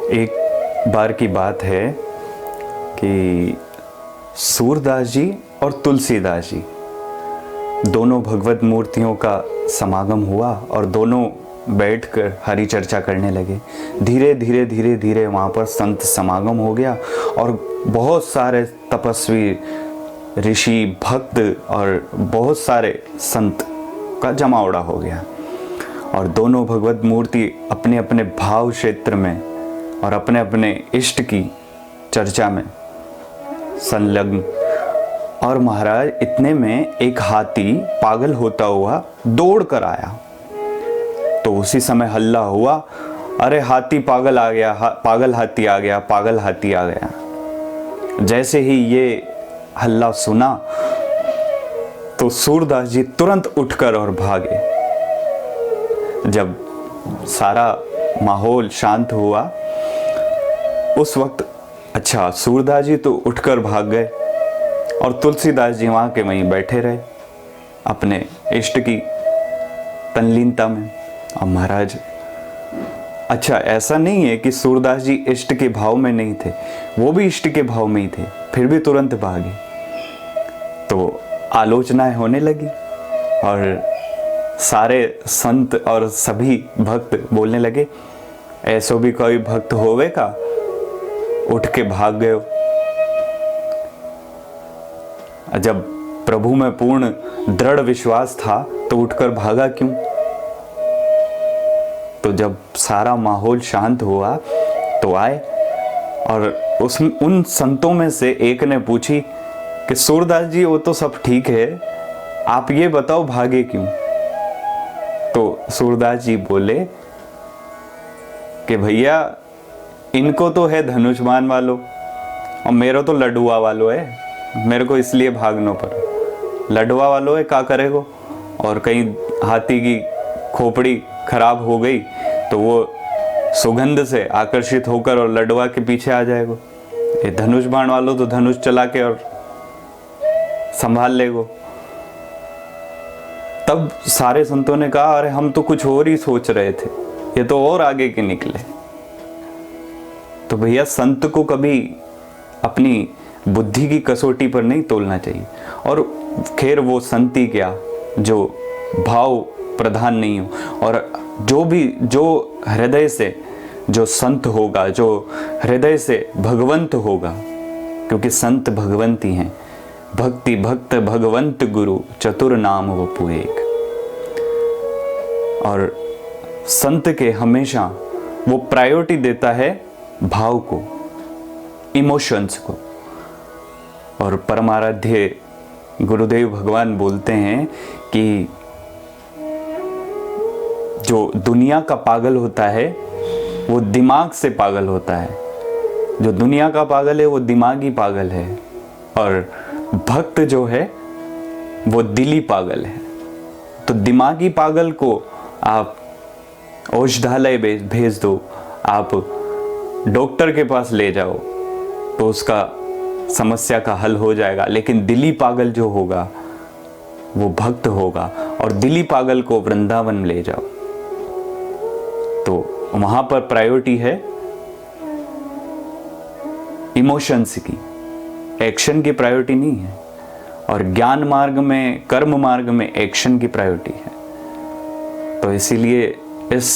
एक बार की बात है कि सूरदास जी और तुलसीदास जी दोनों भगवत मूर्तियों का समागम हुआ और दोनों बैठकर हरि चर्चा करने लगे। धीरे धीरे धीरे धीरे वहाँ पर संत समागम हो गया और बहुत सारे तपस्वी, ऋषि, भक्त और बहुत सारे संत का जमावड़ा हो गया और दोनों भगवत मूर्ति अपने अपने भाव क्षेत्र में और अपने अपने इष्ट की चर्चा में संलग्न। और महाराज इतने में एक हाथी पागल होता हुआ दौड़ कर आया। तो उसी समय हल्ला हुआ, अरे हाथी पागल आ गया, पागल हाथी आ गया, पागल हाथी आ गया। जैसे ही ये हल्ला सुना तो सूरदास जी तुरंत उठकर और भागे। जब सारा माहौल शांत हुआ उस वक्त अच्छा सूरदास जी तो उठकर भाग गए और तुलसीदास जी वहाँ के वहीं बैठे रहे अपने इष्ट की तल्लीनता में। और महाराज अच्छा ऐसा नहीं है कि सूरदास जी इष्ट के भाव में नहीं थे, वो भी इष्ट के भाव में ही थे, फिर भी तुरंत भागे। तो आलोचनाएं होने लगी और सारे संत और सभी भक्त बोलने लगे, ऐसो भी कोई भक्त होवे का, उठ के भाग गए हो। जब प्रभु में पूर्ण दृढ़ विश्वास था तो उठकर भागा क्यों? तो जब सारा माहौल शांत हुआ तो आए और उन संतों में से एक ने पूछी कि सूरदास जी वो तो सब ठीक है, आप ये बताओ भागे क्यों? तो सूरदास जी बोले कि भैया इनको तो है धनुष्मान वालों और मेरे तो लडुआ वालों है, मेरे को इसलिए भागनो पर। लडुआ वालों है का करेगो, और कहीं हाथी की खोपड़ी खराब हो गई तो वो सुगंध से आकर्षित होकर और लडुआ के पीछे आ जाएगो। ये धनुष बाण वालों तो धनुष चला के और संभाल लेगो। तब सारे संतों ने कहा, अरे हम तो कुछ और ही सोच रहे थे, ये तो और आगे के निकले। तो भैया संत को कभी अपनी बुद्धि की कसौटी पर नहीं तोलना चाहिए। और खैर वो संत ही क्या जो भाव प्रधान नहीं हो, और जो हृदय से जो संत होगा, जो हृदय से भगवंत होगा, क्योंकि संत भगवंत ही हैं। भक्ति भक्त भगवंत गुरु चतुर नाम वपु एक। और संत के हमेशा वो प्रायोरिटी देता है भाव को, इमोशंस को। और परमाराध्य गुरुदेव भगवान बोलते हैं कि जो दुनिया का पागल होता है वो दिमाग से पागल होता है, जो दुनिया का पागल है वो दिमागी पागल है, और भक्त जो है वो दिली पागल है। तो दिमागी पागल को आप औषधालय भेज दो, आप डॉक्टर के पास ले जाओ तो उसका समस्या का हल हो जाएगा। लेकिन दिली पागल जो होगा वो भक्त होगा, और दिली पागल को वृंदावन ले जाओ। तो वहां पर प्रायोरिटी है इमोशंस की, एक्शन की प्रायोरिटी नहीं है। और ज्ञान मार्ग में, कर्म मार्ग में एक्शन की प्रायोरिटी है। तो इसीलिए इस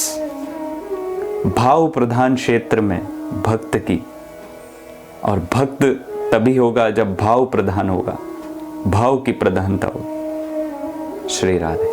भाव प्रधान क्षेत्र में भक्त की, और भक्त तभी होगा जब भाव प्रधान होगा, भाव की प्रधानता हो। श्री राधे।